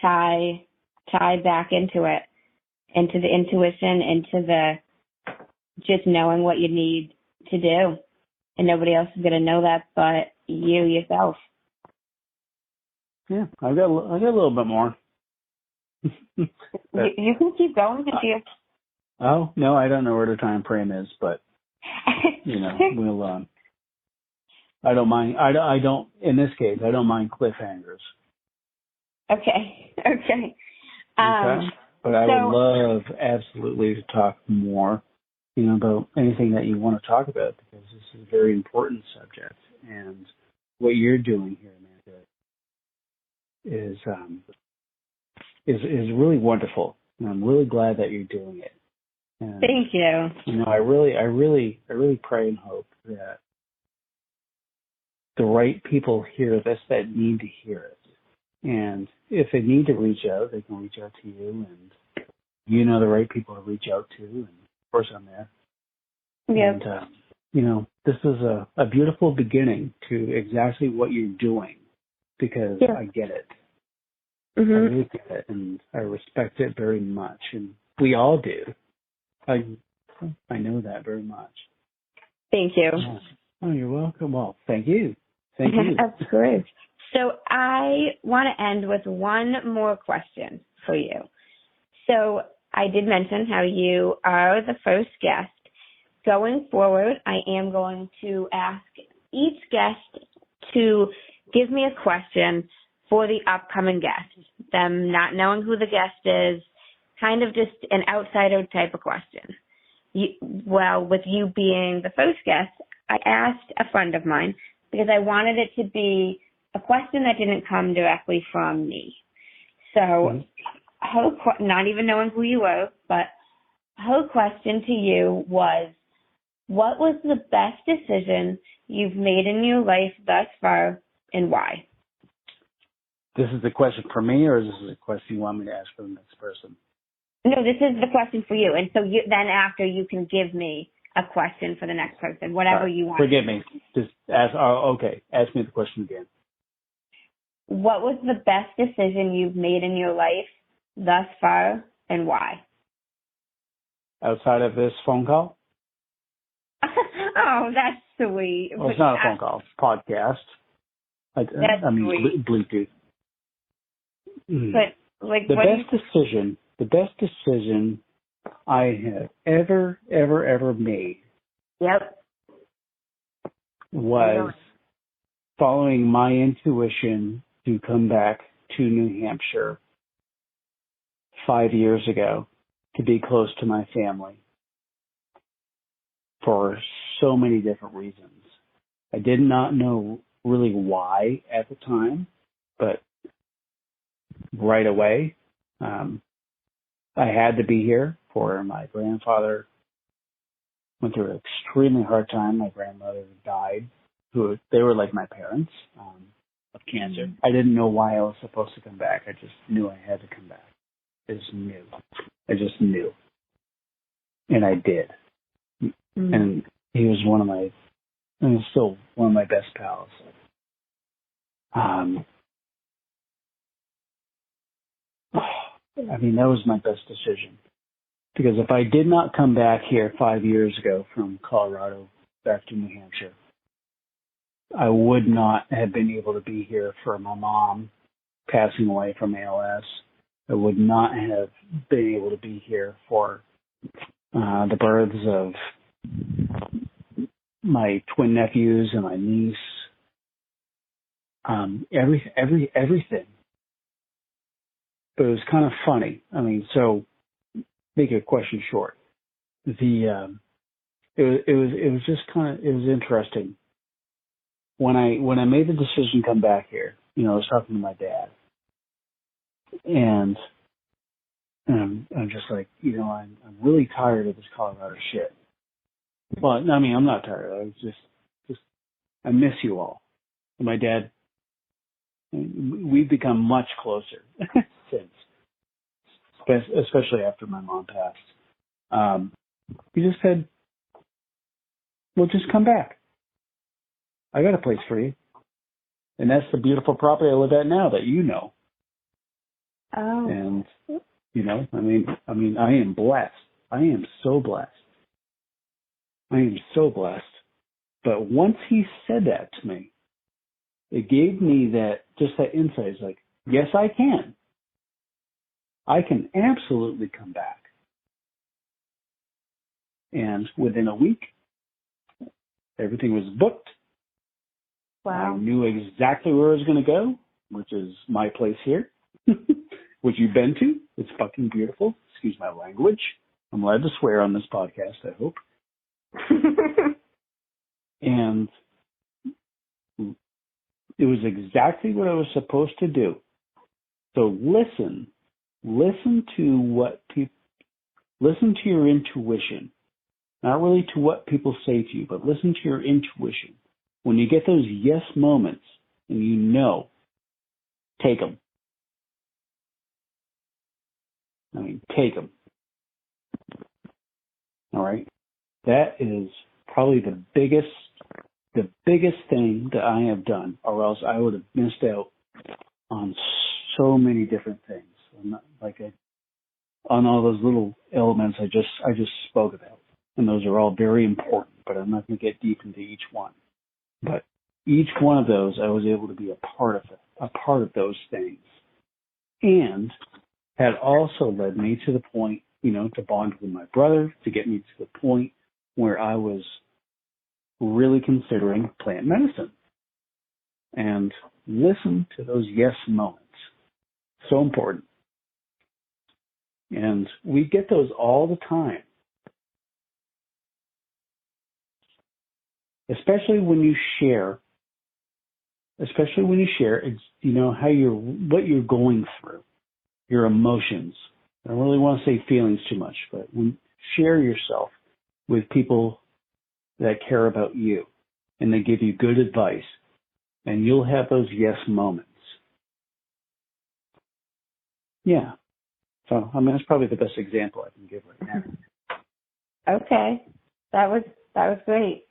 S2: tie back into it, into the intuition, into the just knowing what you need to do. And nobody else is going to know that but you yourself.
S3: Yeah, I got a little bit more. But,
S2: You can keep going if you.
S3: oh no, I don't know where the time frame is, but we'll. I don't mind. I don't. In this case, I don't mind cliffhangers.
S2: Okay. Okay.
S3: Okay. But I would love absolutely to talk more, about anything that you want to talk about, because this is a very important subject, and what you're doing here, Amanda, is really wonderful, and I'm really glad that you're doing it. And,
S2: thank you.
S3: I really pray and hope that the right people hear this that need to hear it. And if they need to reach out, they can reach out to you, and the right people to reach out to, and of course I'm there.
S2: Yep.
S3: And, this is a beautiful beginning to exactly what you're doing, because I get it.
S2: Mm-hmm.
S3: I really get it, and I respect it very much, and we all do. I know that very much.
S2: Thank you.
S3: Oh, you're welcome. Well, thank you. Thank you.
S2: Of course. So I want to end with one more question for you. So I did mention how you are the first guest. Going forward, I am going to ask each guest to give me a question for the upcoming guest, them not knowing who the guest is, kind of just an outsider type of question. With you being the first guest, I asked a friend of mine because I wanted it to be a question that didn't come directly from me. So not even knowing who you were, but her question to you was, what was the best decision you've made in your life thus far, and why?
S3: This is the question for me, or is this a question you want me to ask for the next person?
S2: No, this is the question for you. And so then after you can give me a question for the next person, whatever you want.
S3: Forgive me. Just ask. Okay. Ask me the question again.
S2: What was the best decision you've made in your life thus far, and why?
S3: Outside of this phone call?
S2: Oh, that's sweet.
S3: Well, it's not a phone call. It's a podcast.
S2: Sweet.
S3: Bluetooth.
S2: But
S3: the best decision I have ever made.
S2: Yep.
S3: Was following my intuition to come back to New Hampshire 5 years ago to be close to my family for so many different reasons. I did not know really why at the time, but right away, I had to be here for my grandfather. Went through an extremely hard time. My grandmother died. They were like my parents, of cancer. I didn't know why I was supposed to come back. I just knew I had to come back. I just knew. And I did. Mm-hmm. And he was still one of my best pals. That was my best decision. Because if I did not come back here 5 years ago from Colorado back to New Hampshire, I would not have been able to be here for my mom passing away from ALS. I would not have been able to be here for the births of my twin nephews and my niece. Everything. But it was kind of funny. So make a question short. It was interesting. When I made the decision to come back here, I was talking to my dad, and I'm just like, I'm really tired of this Colorado shit. Well, I'm not tired. I was just I miss you all. And my dad, we've become much closer since, especially after my mom passed. He just said, well, just come back. I got a place for you. And that's the beautiful property I live at now that you know.
S2: Oh.
S3: And, I am blessed. I am so blessed. I am so blessed. But once he said that to me, it gave me that insight. It's like, yes, I can. I can absolutely come back. And within a week, everything was booked.
S2: Wow.
S3: I knew exactly where I was going to go, which is my place here, which you've been to. It's fucking beautiful. Excuse my language. I'm allowed to swear on this podcast, I hope. And it was exactly what I was supposed to do. So listen to your intuition. Not really to what people say to you, but listen to your intuition. When you get those yes moments and you know, take them. I mean, take them. All right? That is probably the biggest thing that I have done, or else I would have missed out on so many different things. On all those little elements I just spoke about. And those are all very important, but I'm not going to get deep into each one. But each one of those, I was able to be a part of those things. And had also led me to the point, to bond with my brother, to get me to the point where I was really considering plant medicine. And listen to those yes moments. So important. And we get those all the time. Especially when you share, it's, what you're going through, your emotions. I don't really want to say feelings too much, but share yourself with people that care about you and they give you good advice, and you'll have those yes moments. Yeah. So, that's probably the best example I can give right now.
S2: Okay. That was great.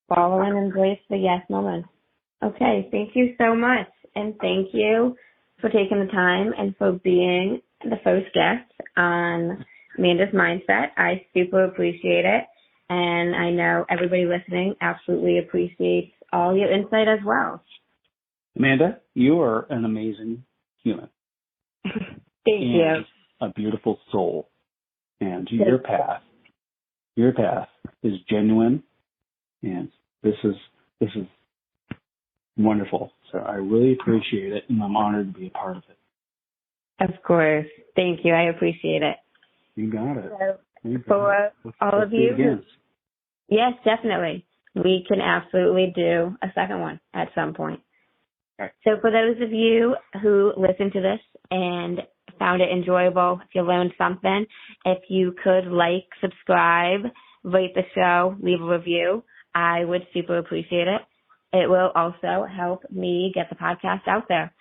S2: Follow and embrace the yes moments. Okay, thank you so much. And thank you for taking the time and for being the first guest on Amanda's Mindset. I super appreciate it. And I know everybody listening absolutely appreciates all your insight as well.
S3: Amanda, you are an amazing human.
S2: Thank you.
S3: A beautiful soul. And your path is genuine, and this is wonderful. So I really appreciate it, and I'm honored to be a part of it.
S2: Of course. Thank you. I appreciate it.
S3: You got it.
S2: So for all of you, yes, definitely. We can absolutely do a second one at some point.
S3: Right.
S2: So for those of you who listened to this and found it enjoyable, if you learned something, if you could subscribe, rate the show, leave a review, I would super appreciate it. It will also help me get the podcast out there.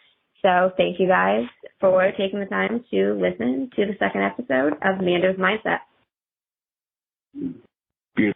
S2: So thank you guys for taking the time to listen to the second episode of Amanda's Mindset.
S3: Beautiful.